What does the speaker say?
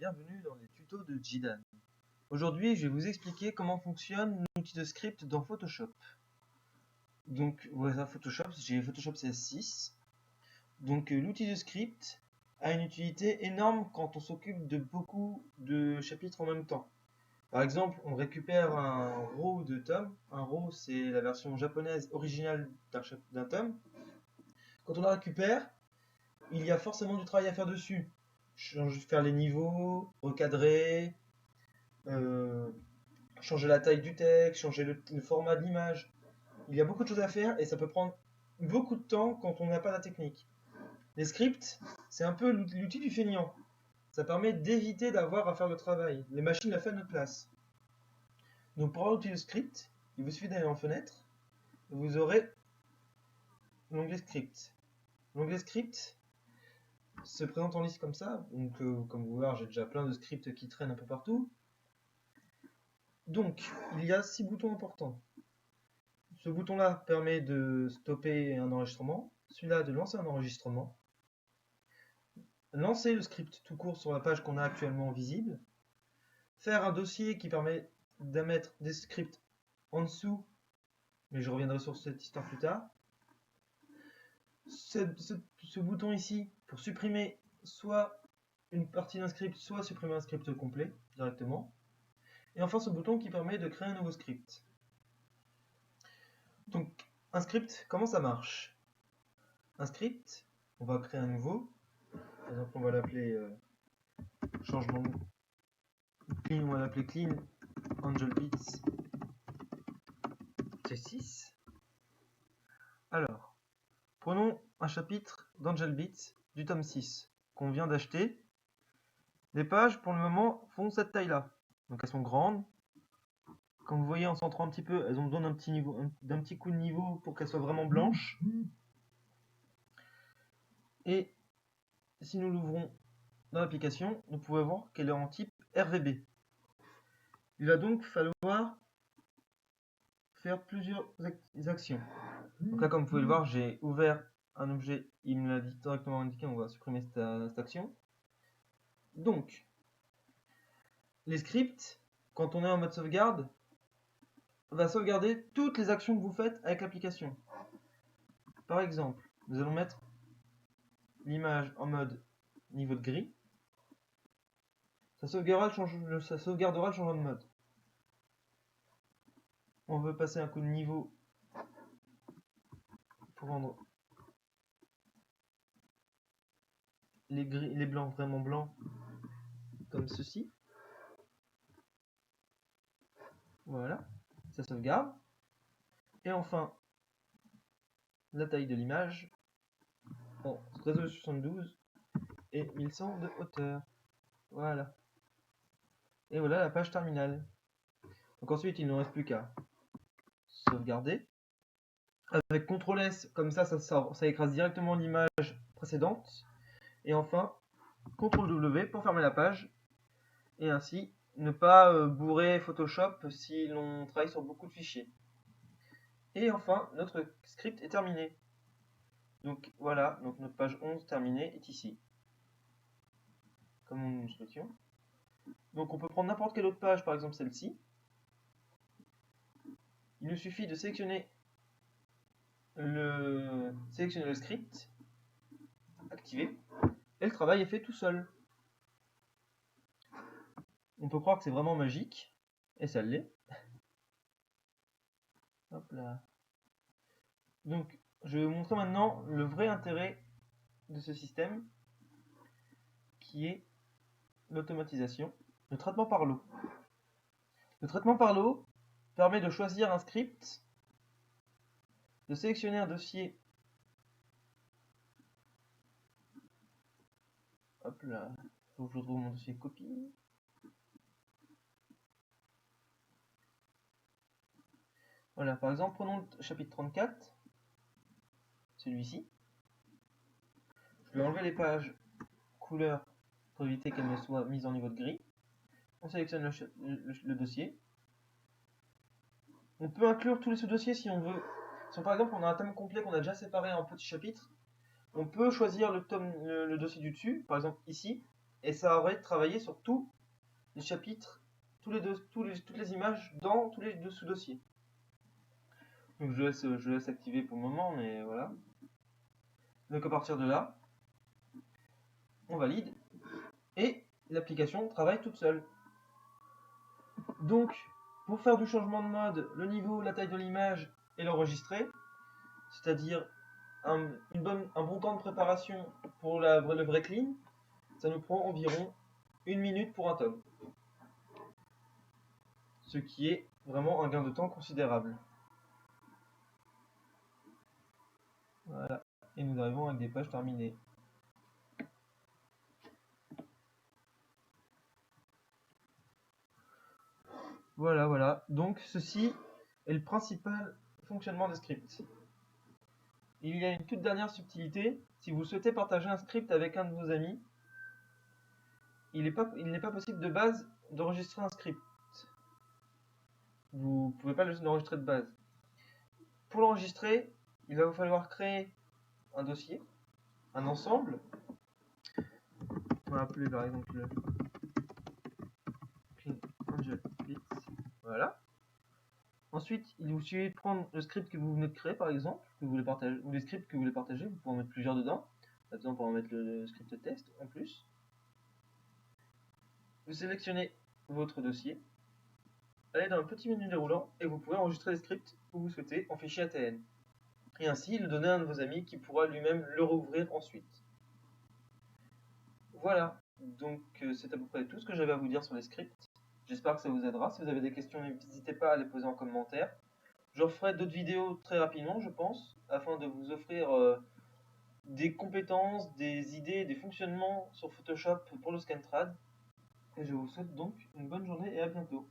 bienvenue dans les tutos de Jidan. Aujourd'hui, je vais vous expliquer comment fonctionne l'outil de script dans Photoshop. Donc voilà Photoshop, j'ai Photoshop CS6. Donc l'outil de script a une utilité énorme quand on s'occupe de beaucoup de chapitres en même temps. Par exemple, on récupère un row de tomes. Un row, c'est la version japonaise originale d'un tome. Quand on la récupère, il y a forcément du travail à faire dessus. Faire les niveaux, recadrer, changer la taille du texte, changer le format de l'image. Il y a beaucoup de choses à faire et ça peut prendre beaucoup de temps quand on n'a pas la technique. Les scripts, c'est un peu l'outil du feignant. Ça permet d'éviter d'avoir à faire le travail. Les machines la font à notre place. Donc pour avoir l'outil de script, il vous suffit d'aller en fenêtre et vous aurez l'onglet script. L'onglet script se présente en liste comme ça. Donc comme vous voyez, j'ai déjà plein de scripts qui traînent un peu partout. Donc il y a 6 boutons importants. Ce bouton-là permet de stopper un enregistrement, celui-là de lancer un enregistrement, lancer le script tout court sur la page qu'on a actuellement visible, faire un dossier qui permet de mettre des scripts en dessous, mais je reviendrai sur cette histoire plus tard. Ce bouton ici pour supprimer soit une partie d'un script, soit supprimer un script complet directement. Et enfin ce bouton qui permet de créer un nouveau script. Donc un script, comment ça marche? Un script, on va créer un nouveau. Par exemple, on va l'appeler changement clean, on va l'appeler clean Angel Beats C6. Alors, prenons un chapitre d'Angel Beats du tome 6 qu'on vient d'acheter. Les pages, pour le moment, font cette taille-là. Donc elles sont grandes. Comme vous voyez, en centrant un petit peu, elles ont besoin d'un petit coup de niveau pour qu'elles soient vraiment blanches. Et si nous l'ouvrons dans l'application, nous pouvons voir qu'elle est en type RVB. Il va donc falloir faire plusieurs actions. Donc là, comme vous pouvez le voir, j'ai ouvert un objet, il me l'a directement indiqué, on va supprimer cette action. Donc, les scripts, quand on est en mode sauvegarde, va sauvegarder toutes les actions que vous faites avec l'application. Par exemple, nous allons mettre l'image en mode niveau de gris. Ça sauvegardera le changement de mode. On veut passer un coup de niveau pour rendre les blancs vraiment blancs, comme ceci. Voilà, ça sauvegarde. Et enfin, la taille de l'image en résolution 72 et 1100 de hauteur. Voilà. Et voilà la page terminale. Donc ensuite, il ne reste plus qu'à sauvegarder. Avec CTRL S, comme ça écrase directement l'image précédente. Et enfin, CTRL W pour fermer la page. Et ainsi, ne pas bourrer Photoshop si l'on travaille sur beaucoup de fichiers. Et enfin, notre script est terminé. Donc voilà, donc notre page 11 terminée est ici. Comme nous le souhaitions. Donc on peut prendre n'importe quelle autre page, par exemple celle-ci. Il nous suffit de sélectionner le script, activer, et le travail est fait tout seul. On peut croire que c'est vraiment magique, et ça l'est. Hop là. Donc, je vais vous montrer maintenant le vrai intérêt de ce système, qui est l'automatisation, le traitement par l'eau. Le traitement par l'eau permet de choisir un script, de sélectionner un dossier. Hop là, il faut que je retrouve mon dossier copie. Voilà, par exemple, prenons le chapitre 34, celui-ci. Je vais enlever les pages couleur pour éviter qu'elles ne soient mises en niveau de gris. On sélectionne le dossier. On peut inclure tous les sous-dossiers si on veut. Si par exemple on a un thème complet qu'on a déjà séparé en petits chapitres, on peut choisir le dossier du dessus, par exemple ici, et ça aurait travaillé sur tous les chapitres, toutes les images dans tous les deux sous-dossiers. Donc je laisse activer pour le moment, mais voilà. Donc à partir de là, on valide et l'application travaille toute seule. Donc pour faire du changement de mode, le niveau, la taille de l'image et l'enregistrer, c'est-à-dire un bon temps de préparation pour le vrai clean, ça nous prend environ 1 minute pour un tome. Ce qui est vraiment un gain de temps considérable. Voilà, et nous arrivons avec des pages terminées. Voilà. Donc ceci est le principal fonctionnement des scripts. Il y a une toute dernière subtilité. Si vous souhaitez partager un script avec un de vos amis, il n'est pas possible de base d'enregistrer un script. Vous ne pouvez pas l'enregistrer de base. Pour l'enregistrer, il va vous falloir créer un dossier, un ensemble. On va appeler par exemple le Clean Angel Bits. Voilà. Ensuite, il vous suffit de prendre le script que vous venez de créer, par exemple, que vous voulez partager, ou les scripts que vous voulez partager, vous pouvez en mettre plusieurs dedans. Par exemple, on va mettre le script test en plus. Vous sélectionnez votre dossier, allez dans le petit menu déroulant et vous pouvez enregistrer les scripts que vous souhaitez en fichier ATN. Et ainsi le donner à un de vos amis qui pourra lui-même le rouvrir ensuite. Voilà, donc c'est à peu près tout ce que j'avais à vous dire sur les scripts. J'espère que ça vous aidera. Si vous avez des questions, n'hésitez pas à les poser en commentaire. Je referai d'autres vidéos très rapidement, je pense, afin de vous offrir des compétences, des idées, des fonctionnements sur Photoshop pour le Scantrad. Et je vous souhaite donc une bonne journée et à bientôt.